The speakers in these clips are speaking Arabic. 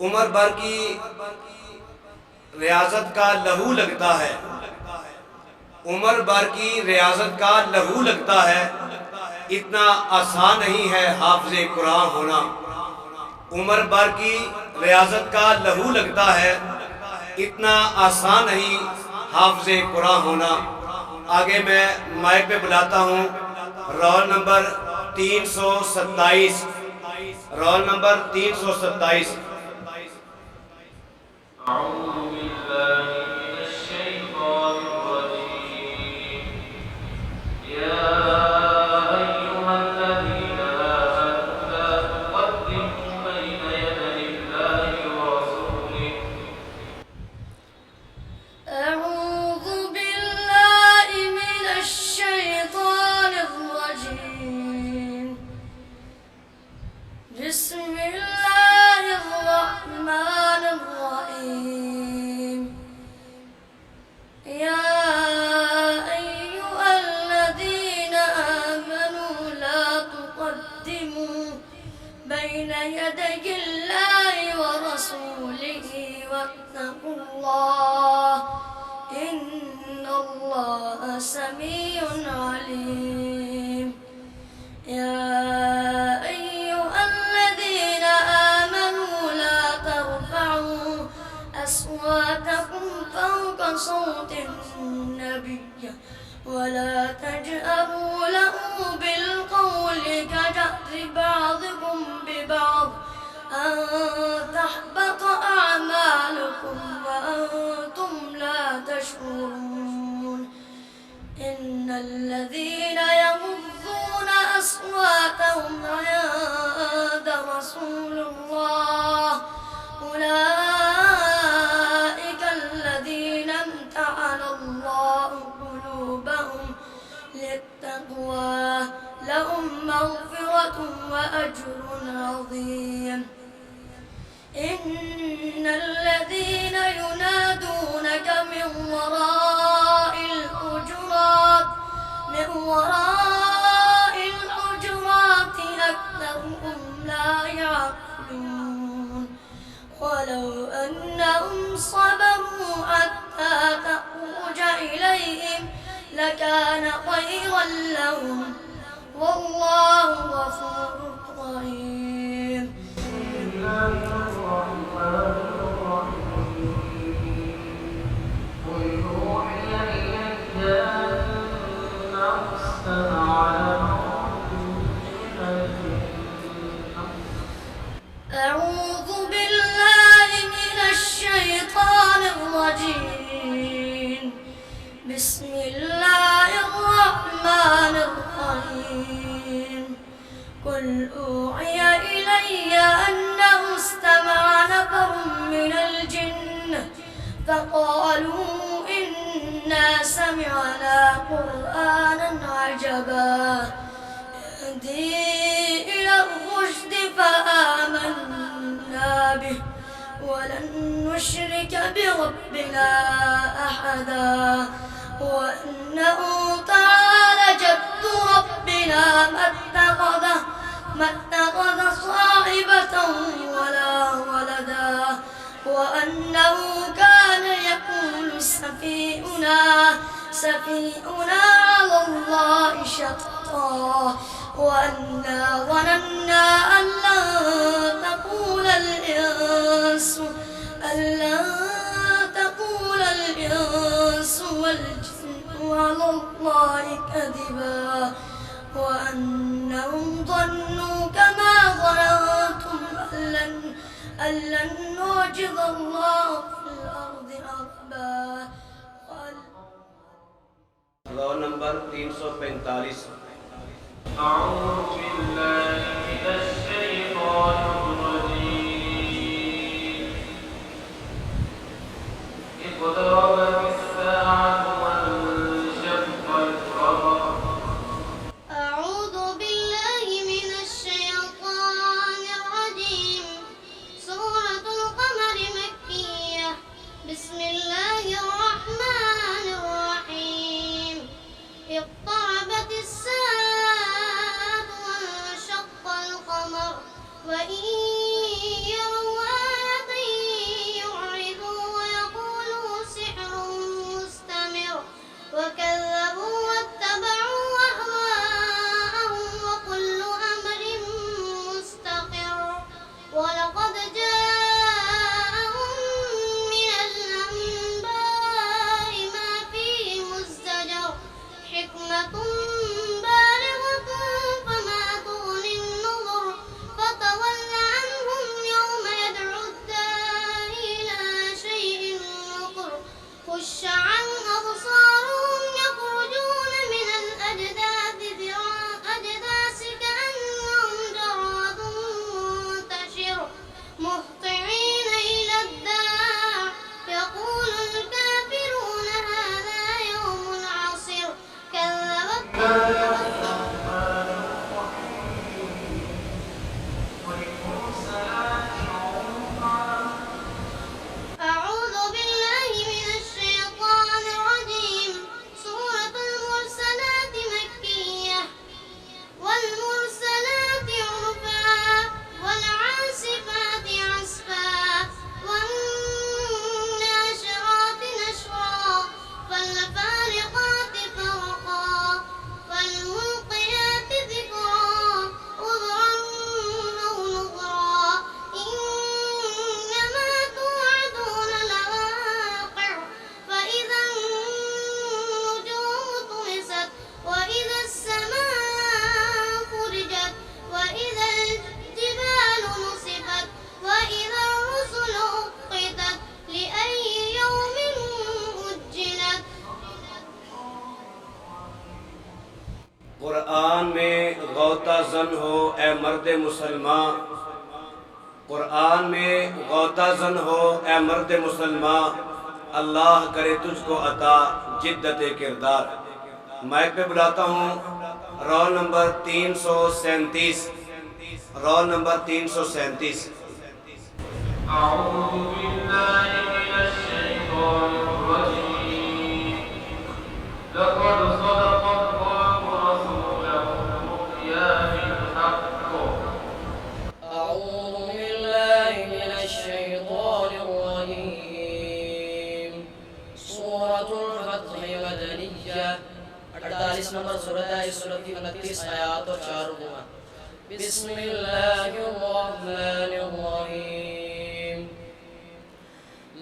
उमर भर की रियासत का लहू लगता है, उमर भर की रियासत का लहू लगता है। इतना आसान नहीं है हाफिज़े कुरान होना। उमर भर की रियासत का लहू लगता है, इतना आसान नहीं हाफिज़े कुरान होना। आगे मैं माइक पे बुलाता हूँ roll number 327, roll number 327। بين يدي الله ورسوله واتقوا الله إن الله سميع عليم. يا أيها الذين آمنوا لا ترفعوا أصواتكم فوق صوت النبي ولا تجأروا له بالقول كجأر بعضكم ببعض أن تحبط أعمالكم وأنتم لا تشعرون. إن الذين يغضون أصواتهم عند رسول الله أولئك الذين امتحن الله قلوبهم للتقوى لهم مغفرة وأجر عظيم. إن الذين ينادونك من وراء الحجرات أكثرهم لا يعقلون. ولو أنهم صبروا حتى تخرج إليهم لكان خيرا لهم والله غفور رحيم. أعوذ بالله من الشيطان الرجيم. بسم الله الرحمن الرحيم. قل أوحي إلي أنه استمع نفر من الجن فقالوا إنا سمعنا قرآنا عجبا يهدي إلى الرشد فآمنا به ولن نشرك بربنا أحدا وأنه تعالى جد ربنا ما اتخذ صاحبة ولا ولدا وأنه كان يقول سفيهنا على الله شطا وأنا ظننا أن لن تقول الإنس والجن على الله كذبا وأنهم ظنوا كما ظننتم أن لن نعجز الله في الأرض رهبا. Roll number 345। أعوذ بالله من الشيطان الرجيم. اقتربت الساعة وانشق القمر. أعوذ بالله من الشيطان الرجيم. سورة القمر مكية. بسم الله الرحمن الرحيم. اقتربت الساعة وانشق القمر وإن मुसलमान, कुरान में गौताजन हो ए मर्द मुसलमान, अल्लाह करे तुझको अता जिद्दत किरदार। माइक पे बुलाता हूँ रोल नंबर 337, रोल नंबर 337। أعوذ بالله من الشيطان الرجيم لقد صدق الله رسوله الرؤيا بالحق أعوذ بالله من الشيطان الرجيم سورة الفتح مدنية 48 नंबर सूरत है। इस सूरत की 29 आयत और 4 रुकू। बिस्मिल्लाहिर्रहमानिर्रहीम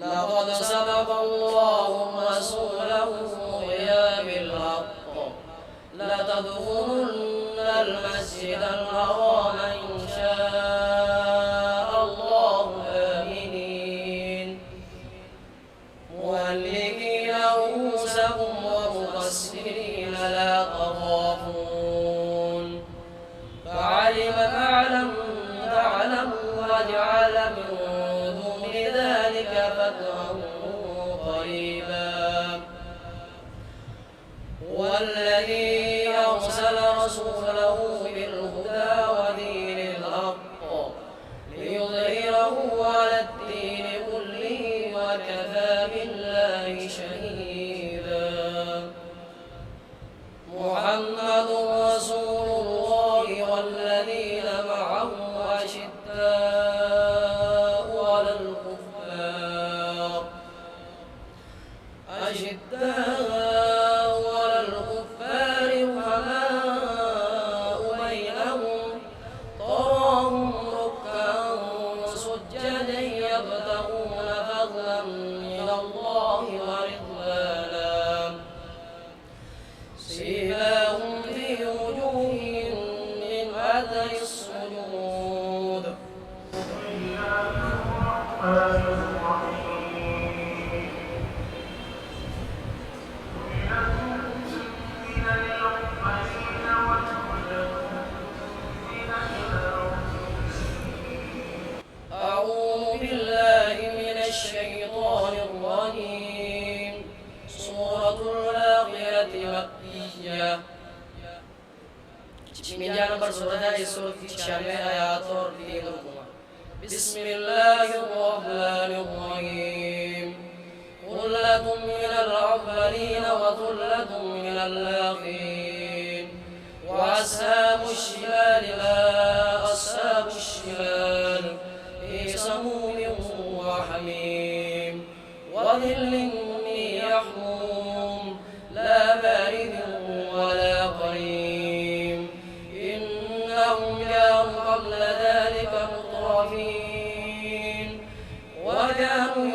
लक़द सदक़ल्लाहु रसूलहु रुया बिल्हक़्क़ लतदख़ुलुन्नल मस्जिदल हराम इंशाअल्लाहु आमिनीन मुहल्लिकीन रूअूसकुम व मुक़स्सिरीन ला तख़ाफ़ून فعلم ما لم تعلموا وجعل من دون ذلك فتحا قريبا هو الذي أرسل رسوله بالهدى ودين الحق ليظهره على الدين كله وكفى بالله شهيدا محمد رسول الله والذين معه أشداء على الكفار رحماء بينهم تراهم ركعا سجدا يبتغون فضلا من الله ورضوانا سيماهم في وجوههم من أثر السجود أعوذ بالله من الشيطان الرجيم سورة الآخرة مكية 56 नंबर सूरत है। इस सूरत की 96 आयत और 3 रुकू। बिस्मिल्लाहिर्रहमानिर्रहीम ثلة من الأولين وثلة من الآخرين وأصحاب الشمال ما أصحاب الشمال في سموم وحميم وظل من يحموم لا بارد ولا كريم إنهم كانوا قبل ذلك مترفين وكانوا